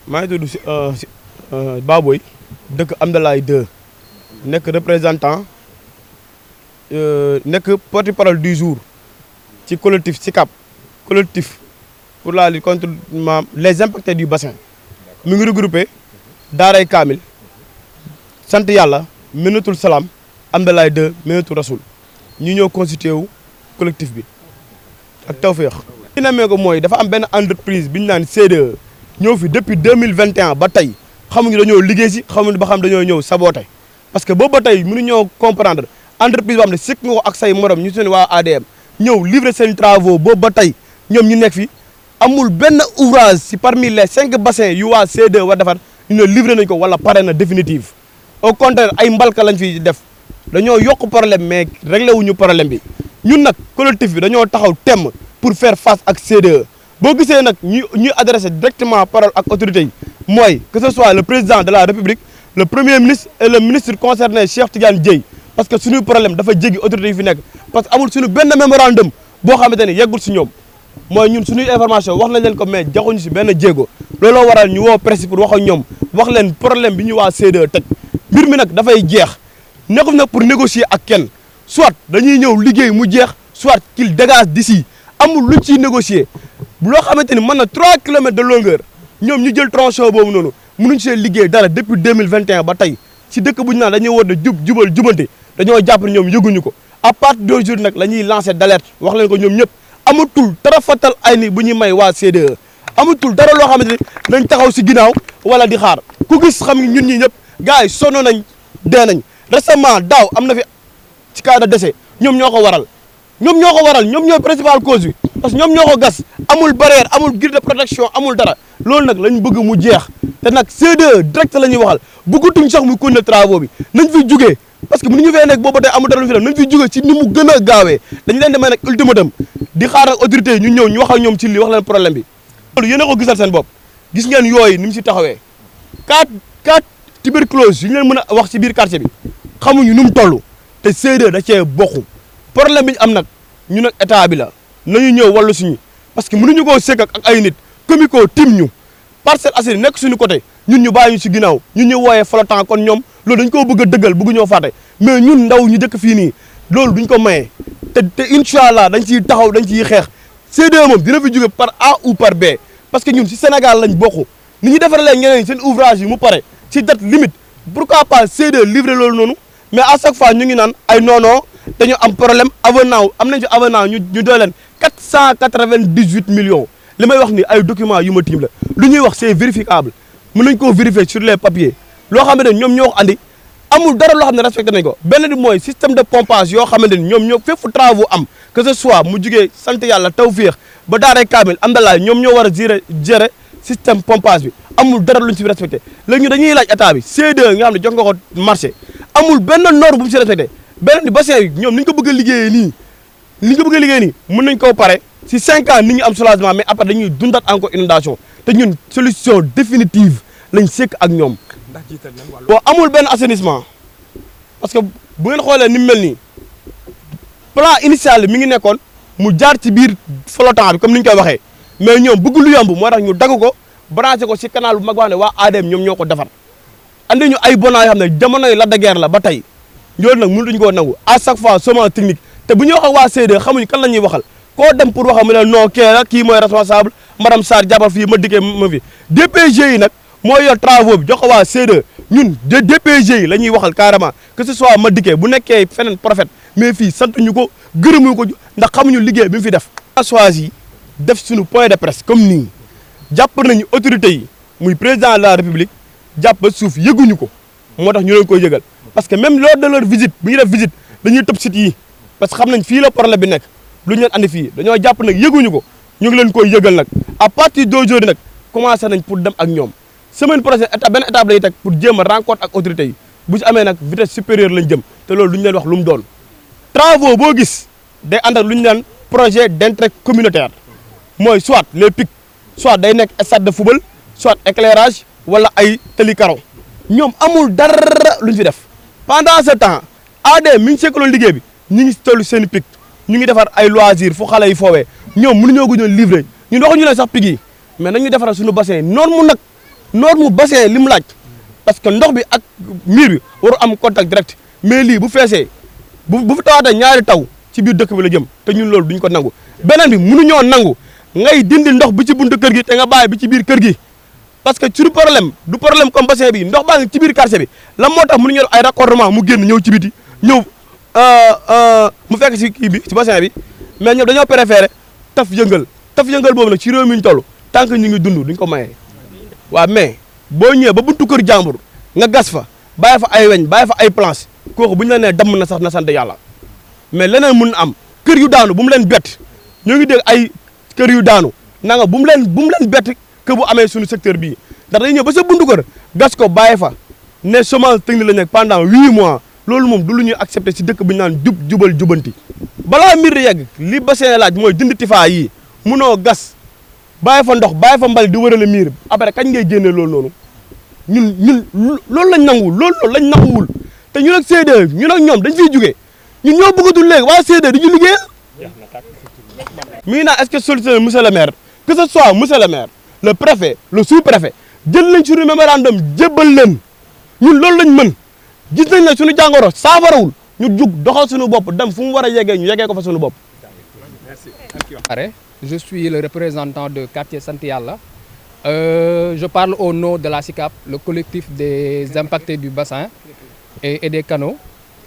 maa ngi tudd Baboy dëkk Amdalaay 2 nekk représentant nekk porte-parole du jour ci collectif SICAP collectif pour la lutte contre les impactés du bassin mi ngi regroupé Daaray Kaamil sant yàlla Minatul Salaam Amdalaay 2 Minatul Rasul ñu ñëw constitué wu collectif bi ak tawféex. li namee ko mooy dafa am benn entreprise bi ñu naan CDE ñëw fi depuis 2021 ba tey xamuñu dañoo liggéey si xamuñu ba xam dañoo ñëw saboté parce que boobu ba tey mënuñoo comprendre entreprise boo xam ne sikk nga ko ak say morom ñu seen waa ADM ñëw livrer seen travaux boobu ba tey ñoom ñu nekk fi amul benn ouvrage si parmi les 5 bassins yu waa CDE war defar ñu ne livré nañ ko wala pare na définitive au contraire ay mbalka lañ fi def dañoo yokk problème mais réglé wuñu problème bi ñun nag collectif bi dañoo taxaw temm pour faire face ak CDE boo gisee nag ñuy adressé directement parole ak autorités yi mooy que ce soit le président de la République le premier ministre et le ministre concerné Cheikh Tidiane Dièye parce que suñu problème dafa jéggi autorités yi fi nekk parce que amul suñu benn mémorandum boo xamante ne yeggul si ñoom mooy ñun suñuy information wax nañ leen ko mais joxuñu si benn jéego looloo waral ñu woo presse pour wax ak ñoom wax leen problème bi ñu waa CDE teg mbir mi nag dafay jeex nekkul nag pour négocier ak kenn soit dañuy ñëw liggéey mu jeex soit qu'il dégage d'ici amul luñ ciy négocier loo xamante ni mën na 3 kilomètres de longueur ñoom ñu jël tronçon boobu noonu mënuñ see liggéey dara depuis 2021 ba tey si dëkk bu ñu naan dañuy war a jubal jubante dañoo jàpp ne ñoom yëguñu ko à partir d'aujourd'hui nag la ñuy lancer d'alerte wax leen ko ñoom ñëpp amatul dara fatal ay ni bu ñuy may waa CDE amatul dara loo xamante ni nañ taxaw si ginnaaw wala di xaar ku gis xam ñun ñi ñëpp gars yi sonn nañ dee nañ récemment daaw am na fi ci cas de décès ñoom ñoo ko waral ñoom ñooy principale cause bi parce que ñoom ñoo ko gas amul barrière amul grille de protection amul dara loolu nag lañ bëgg mu jeex te nag CDE direct la ñuy waxal bëggatuñ sax muy continuer travaux bi nañ fi jugee parce que mënuñu fee nekk boobu tey amul dara lu fi def nañ fi jugee ci ni mu gën a gaawee dañu leen di may nag ultimatum di xaar ak autorités yi ñu ñëw ñu wax ak ñoom ci lii wax leen problème bi loolu yéen a ko gisal seen bopp gis ngeen yooyu ni mu si taxawee quatre tuberculose yu ñu leen mën a wax ci biir quartier bi xamuñu nu mu toll te CDE da cee bokku problème bi ñu am nag ñu nag état bi la nañu ñëw wàllu suñu parce que mënuñu koo sekk ak ay nit comico tim ñu Parcelles Assainies nekk suñu côté ñun ñu bàyyi ñu si ginnaaw ñun ñu wooyee flottant kon ñoom loolu dañ koo bëgg a dëggal bëgg ñoo fàtte mais ñun ndaw ñu dëkk fii nii loolu duñ ko maye te incha allah dañ ciy taxaw dañ ciy xeex CDE moom dina fi jóge par A ou par B parce que ñun si Sénégal lañ bokk ni ñu defaralee ñeneen seen ouvrage yi mu pare si date limite pourquoi pas CDE livrer loolu noonu mais à chaque fois ñu ngi naan ay non dañu am problème avenant am nañ fi avenant ñu doy leen 498 millions li may wax ni ay documents yu ma tiim la lu ñuy wax c'est vérifiable mën nañ koo vérifier sur les papiers loo xamante ne ñoom ñoo ko andi amul dara loo xam ne respecté nañ ko benn bi mooy système de pompage yoo xamante ni ñoom ñoo fépp fu travaux am que ce soit mu jugee sant yàlla tawféex ba Daaray Kaamil Amdalaay ñoom ñoo war a gérer système pompage bi amul dara luñ si respecté léegi ñu dañuy laaj état bi CDE nga xam ne jox nga ko marché amul benn norme bu mu si respecté beneen bi bassin yi ñoom ni ñu ko bëgg a liggéeyee nii mën nañ koo pare si 5 ans nit ñi am soulagement mais après dañuy dundat encore inondation te ñun solution définitive lañ sekk ak ñoom. ndax jiital nañ wàllu. bon amul benn assainissement parce que bu ngeen xoolee ni mu mel nii plan initial mi ngi nekkoon mu jaar ci biir flottant bi comme ni ñu koy waxee mais ñoom bëgg lu yomb moo tax ñu dagg ko branché ko si canal bu mag wax ne waa ADM ñoom ñoo ko defar andi ñu ay bonaa yoo xam ne jamonoy Lac de Guiers la ba tey loolu nag mënutuñu koo nangu à chaque fois semence technique te bu ñu wax ak waa CDE xamuñu kan la ñuy waxal koo dem pour waxam mu ne non kii la kii mooy responsable madame Sarr jàppal fii ma dikkee ma fi DPG yi nag mooy yor travaux bi jox ko waa CDE ñun DPG yi la ñuy waxal carrément que ce soit ma dikkee bu nekkee feneen prophète mais fii santuñu ko gërëmuñu ko ndax xamuñu liggéey bi mu fi def. choisi def suñu point de presse comme nii jàpp nañu autorités yi muy président de la république jàpp ba suuf yëguñu ko moo tax ñu leen koy yëgal parce que même lors de leur visite bu ñu def visite dañuy tëb site yi parce que xam nañ fii la problème bi nekk lu ñu leen andi fii dañoo jàpp nag yëguñu ko ñu ngi leen koy yëgal nag à partir d'aujourd'hui nag commencé nañ pour dem ak ñoom semaine prochaine benn étape lay teg pour jéem a rencontre ak autorités yi bu ci amee nag vitesse supérieure lañ jëm te loolu lu ñu leen wax lu mu doon. travaux boo gis day ànd ak lu ñu naan projet d'intérêt communautaire mooy soit les pics soit day nekk stade de football soit éclairage wala ay tali carreau ñoom amul dara lu ñu fi def pendant ce temps ADM mi ngi sekkaloon liggéey bi ñu ngi tollu seen pic ñu ngi defar ay loisir fu xale yi foowee ñoom mënuñoo ko ñoon livrer ñun waxuñu leen sax pic yi mais nañu defaral suñu bassin norme nag norme bassin li mu laaj parce que ndox bi ak miir bi waru am contact direct mais lii bu feesee bu fi tawaatee ñaari taw ci biir dëkk bi la jëm te ñun loolu duñ ko nangu beneen bi mënuñoo nangu ngay dindi ndox bi ci buntu kër gi te nga bàyyi bi ci biir kër gi parce que suñu problème du problème comme bassin bi ndox baa ngi ci biir quartier bi lan moo tax mënuñu yor ay raccordement mu génn ñëw ci biti ñëw mu fekk si kii bi ci bassin bi mais ñoom dañoo préféré taf yëngal boobu nag ci réew mi ñu toll tant que ñu ngi dund duñ ko mayee waaw mais boo ñëwee ba buntu kër jàmbur nga gas fa bàyyi fa ay weñ bàyyi fa ay planche kooku bu ñu la nee damm na sax na sant yàlla mais leneen mun na am kër yu daanu bu mu leen bett ñoo ngi dégg ay kër yu daanu nanga bu mu leen bett que bu amee suñu secteur bii ndax dañuy ñëw ba sa buntu kër gas ko bàyyi fa ne chômage technique la nekk pendant 8 mois loolu moom du lu ñuy accepté si dëkk bi ñu naan jubal jubanti balaa mbir di yegg li bassin laaj mooy dindi tifaa yi munoo gas bàyyi fa ndox bàyyi fa mbali di wërale miir après kañ ngay génne loolu noonu ñun loolu lañ nanguwul loolu lañ nanguwul te ñun ak CDE ñun ak ñoom dañ fiy jugee ñun ñoo bëggatul léegi waa CDE di ñu liggéeyal mi ngi naan est-ce que sollicité monsieur le maire que ce soit monsieur le maire le préfet le sous-préfet jël nañ suñu mémorandum jébbal leen ñun loolu lañ mën gis nañ ne suñu jàngoro saafarawul ñu jug doxal suñu bopp dem fu mu war a yeggee ñu yeggee ko fa suñu bopp. Je suis le représentant de quartier Sant Yalla. Je parle au nom de la SICAP, le collectif des impactés du bassin et des canaux.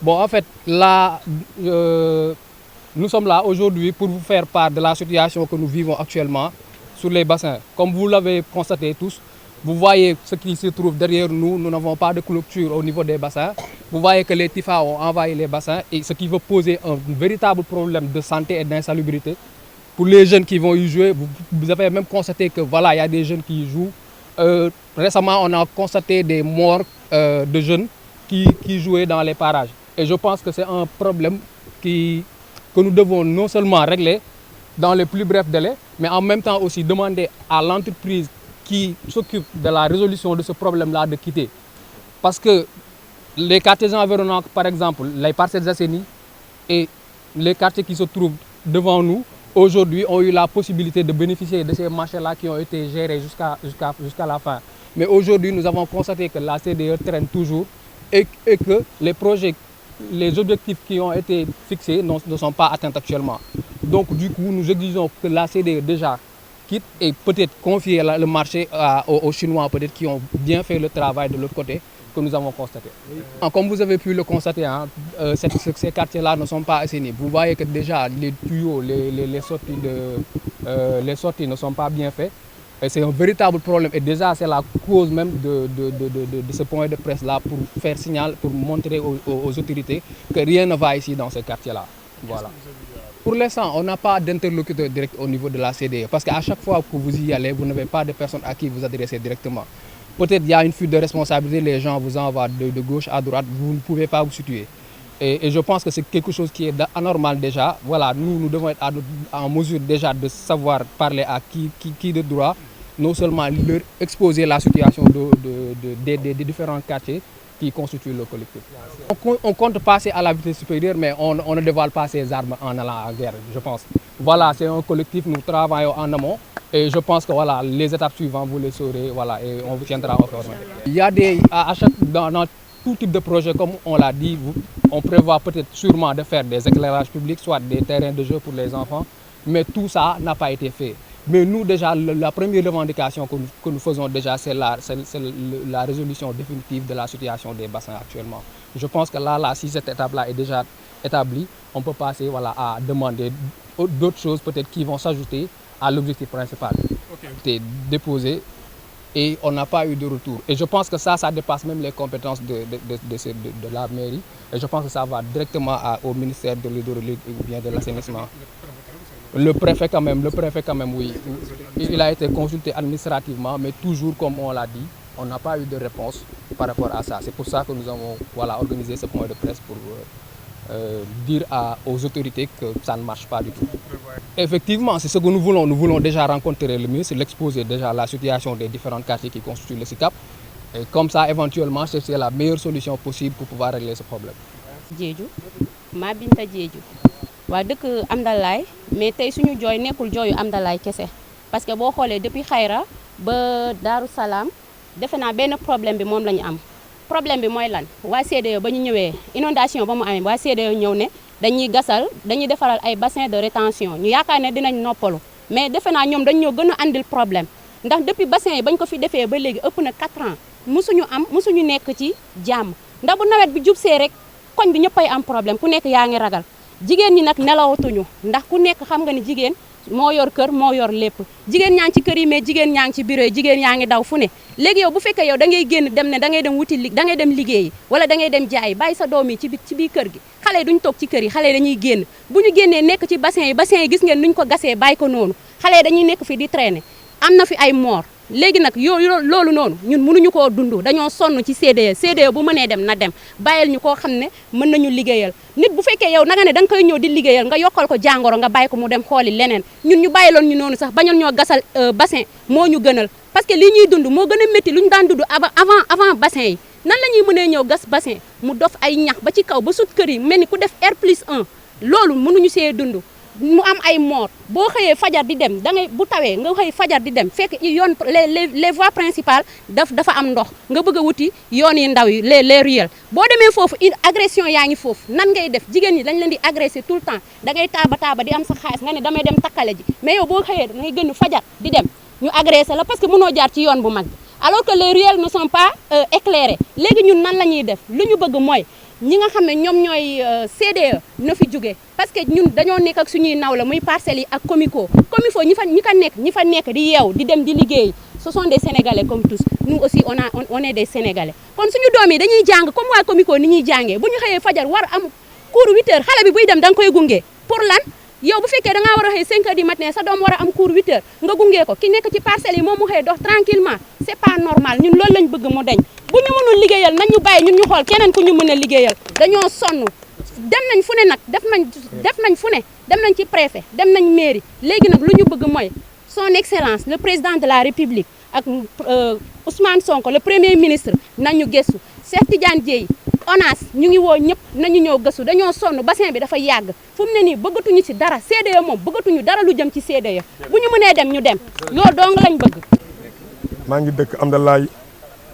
Bon, en fait, là, nous sommes là aujourd'hui pour vous faire part de la situation que nous vivons actuellement sur les bassins. Comme vous l'avez constaté tous, vous voyez ce qui se trouve derrière nous. Nous n'avons pas de clôture au niveau des bassins. Vous voyez que les tifas ont envahi les bassins et ce qui veut poser un véritable problème de santé et d'insalubrité. Pour les jeunes qui vont y jouer, vous avez même constaté que voilà, il y a des jeunes qui y jouent. Récemment, on a constaté des morts de jeunes qui jouaient dans les parages. Et je pense que c'est un problème que nous devons non seulement régler dans les plus brefs délais, mais en même temps aussi demander à l'entreprise qui s'occupe de la résolution de ce problème-là de quitter. Parce que les quartiers environnants, par exemple, les Parcelles Assainies et les quartiers qui se trouvent devant nous, aujourd'hui, ont eu la possibilité de bénéficier de ces marchés-là qui ont été gérés jusqu'à la fin. Mais aujourd'hui, nous avons constaté que la CDE traîne toujours et que les projets, les objectifs qui ont été fixés ne sont pas atteints actuellement. Donc, du coup, nous exigeons que la CDE déjà quitte et peut-être confier le marché aux Chinois, peut-être qui ont bien fait le travail de l'autre côté, que nous avons constaté. Comme vous avez pu le constater, hein, ces quartiers-là ne sont pas assainis. Vous voyez que déjà les tuyaux, les sorties ne sont pas bien faits. C'est un véritable problème et déjà c'est la cause même de ce point de presse-là pour faire signal, pour montrer aux autorités que rien ne va ici dans ces quartiers-là. Voilà. Pour l'instant, on n'a pas d'interlocuteur direct au niveau de la CDE parce qu'à chaque fois que vous y allez, vous n'avez pas de personne à qui vous adresser directement. Peut-être qu'il y a une fuite de responsabilité, les gens vous envoient de gauche à droite, vous ne pouvez pas vous situer. Et je pense que c'est quelque chose qui est anormal déjà. Voilà, nous devons être en mesure déjà de savoir parler à qui de droit, non seulement leur exposer la situation des différents quartiers qui constituent le collectif. On compte passer à la vitesse supérieure, mais on ne dévoile pas ses armes en allant en guerre, je pense. Voilà, c'est un collectif, nous travaillons en amont. Et je pense que voilà, les étapes suivantes, vous les saurez, voilà, et on vous tiendra informé. Il y a dans tout type de projet, comme on l'a dit, on prévoit peut-être sûrement de faire des éclairages publics, soit des terrains de jeu pour les enfants, mais tout ça n'a pas été fait. Mais nous, déjà, la première revendication que nous faisons déjà, c'est la résolution définitive de la situation des bassins actuellement. Je pense que là si cette étape-là est déjà établie, on peut passer voilà, à demander d'autres choses peut-être qui vont s'ajouter à l'objectif principal. C'était déposé et on n'a pas eu de retour. Et je pense que ça dépasse même les compétences de la mairie. Et je pense que ça va directement au ministère de l'hydraulique ou bien de l'assainissement. Le préfet quand même, oui. Il a été consulté administrativement, mais toujours comme on l'a dit, on n'a pas eu de réponse par rapport à ça. C'est pour ça que nous avons organisé ce point de presse pour dire aux autorités que ça ne marche pas du tout. Effectivement, c'est ce que nous voulons. Nous voulons déjà rencontrer le ministre, l'exposer déjà la situation des différents quartiers qui constituent le SICAP. Et comme ça, éventuellement, c'est la meilleure solution possible pour pouvoir régler ce problème. Diédhiou, Ma Binta Diédhiou. Wa dëkk Amdalaay mais tey suñu jooy nekkul jooyu Amdalaay kese parce que boo xoolee depuis Xayra ba Daaru Salaam defe naa benn problème bi moom la ñu am problème bi mooy lan waa CDE ba ñu ñëwee inondation ba mu amee waa CDE ñëw ne dañuy gasal dañuy defaral ay bassin de rétention ñu yaakaar ne dinañ noppalu mais defe naa ñoom dañ ñoo gën a andil problème ndax depuis bassin yi bañ ko fi defee ba léegi ëpp na 4 ans musuñu nekk ci jàmm ndax bu nawet bi jubsee rek koñ bi ñëppay am problème ku nekk yaa ngi ragal jigéen ñi nag nelawatuñu ndax ku nekk xam nga ni jigéen moo yor kër moo yor lépp jigéen ñaa ngi ci kër yi mais jigéen ñaa ngi ci bureau yi jigéen yaa ngi daw fu ne léegi yow bu fekkee yow da ngay génn dem ne da ngay dem wuti da ngay dem liggéeyi wala da ngay dem jaayi bàyyi sa doom yi ci biir kër gi xale yi duñ toog ci kër yi xale yi dañuy génn bu ñu génnee nekk ci bassin yi gis ngeen nuñ ko gasee bàyyi ko noonu xale yi dañuy nekk fi di traîner am na fi ay mort léegi nag loolu noonu ñun mënuñu koo dund dañoo sonn ci CDE bu mënee dem na dem bàyyil ñu koo xam ne mën nañu liggéeyal nit bu fekkee yow nanga ne da nga koy ñëw di liggéeyal nga yokkal ko jàngoro nga bàyyi ko mu dem xooli leneen ñun ñu bàyyiloon ñu noonu sax bañoon ñoo gasal bassin moo ñu gënal parce que lii ñuy dund moo gën a métti lu ñu daan dund avant bassin yi nan la ñuy mënee ñëw gas bassin mu dof ay ñax ba ci kaw ba sut kër yi mel ni ku def R+1 loolu mënuñu see dund mu am ay mort boo xëyee fajar di dem da ngay bu tawee nga xëy fajar di dem fekk yoon les voies principales dafa am ndox nga bëgg a wuti yoon yi ndaw yi les ruelles boo demee foofu agression yaa ngi foofu nan ngay def jigéen ñi dañ leen di agressé tout le temps da ngay taaba di am sa xaalis nga ne damay dem takkale ji mais yow boo xëyee da ngay gën fajar di dem ñu agressé la parce que mënoo jaar ci yoon bu mag bi alors que les ruelles ne sont pas éclairées léegi ñun nan la ñuy def lu ñu bëgg mooy ñi nga xam ne ñoom ñooy CDE na fi jóge parce que ñun dañoo nekk ak suñuy naw la muy Parcelles yi ak Comico ñi fa nekk di yeew di dem di liggéey ce sont des Sénégalais comme tous nous aussi on est des Sénégalais kon suñu doom yi dañuy jàng comme waa Comico ni ñuy jàngee bu ñu xëyee fajar war am cours 8 heures xale bi buy dem da nga koy gunge pour lan yow bu fekkee da ngaa war a xëy 5 heures du matin sa doom war a am cours 8 heures nga gunge ko ki nekk ci Parcelles yi moom mu xëy dox tranquillement c'est pas normal ñun loolu lañ bëgg mu deñ bu ñu mënul liggéeyal nañ ñu bàyyi ñun ñu xool keneen ku ñu mën a liggéeyal dañoo sonn dem nañ fu ne nag def nañ fu ne dem nañ ci préfet dem nañ mairie léegi nag lu ñu bëgg mooy son excellence le président de la république ak Ousmane Sonko le premier ministre nañu gëstu Cheikh Tidiane Dièye ONAS ñu ngi woo ñëpp nañu ñëw gëstu dañoo sonn bassin bi dafa yàgg fu mu ne nii bëggatuñu ci dara CDE moom bëggatuñu dara lu jëm ci CDE bu ñu mënee dem ñu dem loolu dong lañ bëgg. maa ngi dëkk Amdalaay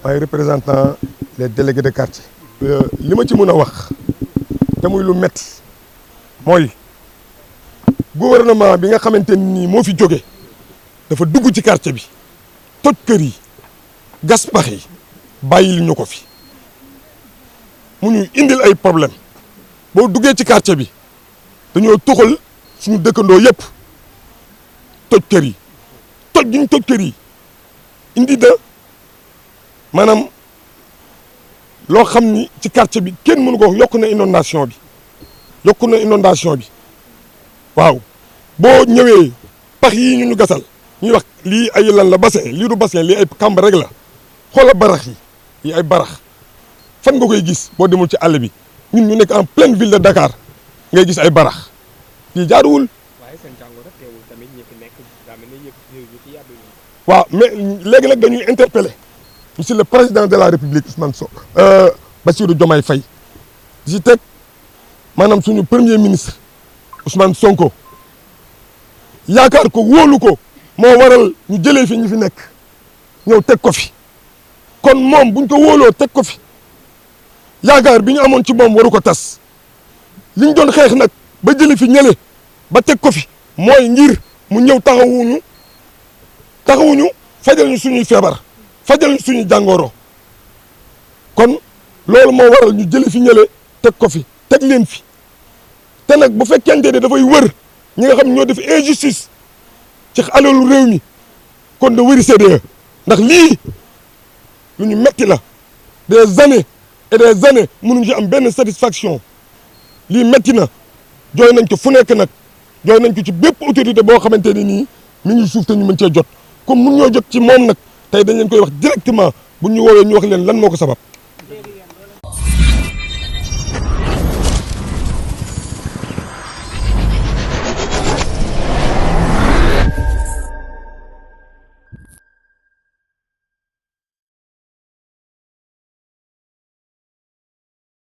maay représentant les délégués de quartier. li ma ci mën a wax te muy lu metti mooy gouvernement bi nga xamante ni moo fi jóge dafa dugg ci quartier bi toj kër yi gas pax yi bàyyil ñu ko fi mu ñu indil ay problème boo duggee ci quartier bi dañoo tuxal suñu dëkkandoo yëpp toj kër yi toj gi ñu toj kër yi indi da maanaam loo xam ni ci quartier bi kenn mënu ko wax yokk na inondation bi waaw boo ñëwee pax yi ñu gasal ñuy wax lii ay lan la bassin lii du bassin lii ay kàmb rek la xoola barax yi ay barax fan nga koy gis boo demul ci àll bi ñun ñu nekk en pleine ville de Dakar ngay gis ay barax lii jaaduwul. waaye seen jàngoro teewul tamit ñi fi nekk daa mel ni yëpp ci yàbbi. waaw mais léegi nag dañuy interpeller monsieur le président de la république Ousmane Sonko Bassirou Diomaye Faye di ci teg maanaam suñu premier ministre Ousmane Sonko yaakaar ko wóolu ko moo waral ñu jëlee fi ñu fi nekk ñëw teg ko fi kon moom buñ ko wóoloo teg ko fi yaakaar bi ñu amoon ci moom waru ko tas li ñu doon xeex nag ba jëlee fi ñële ba teg ko fi mooy ngir mu ñëw taxawuñu fajal ñu suñuy feebar fajal ñu suñuy jàngoro kon loolu moo waral ñu jëlee fi ñële teg ko fi teg leen fi te nag bu fekkente ne dafay wër ñi nga xam ñoo def injustice ci alalu réew mi kon da wëri CDE ndax lii lu ñu metti la des années et des années mënuñu ci am benn satisfaction lii metti na jooy nañ ko fu nekk nag jooy nañ ko ci bépp autorité boo xamante ne nii mi ngi suuf te ñu mën cee jot comme mun ñoo jot ci moom nag tey dañ leen koy wax directement bu ñu woowee ñu wax leen lan moo ko sabab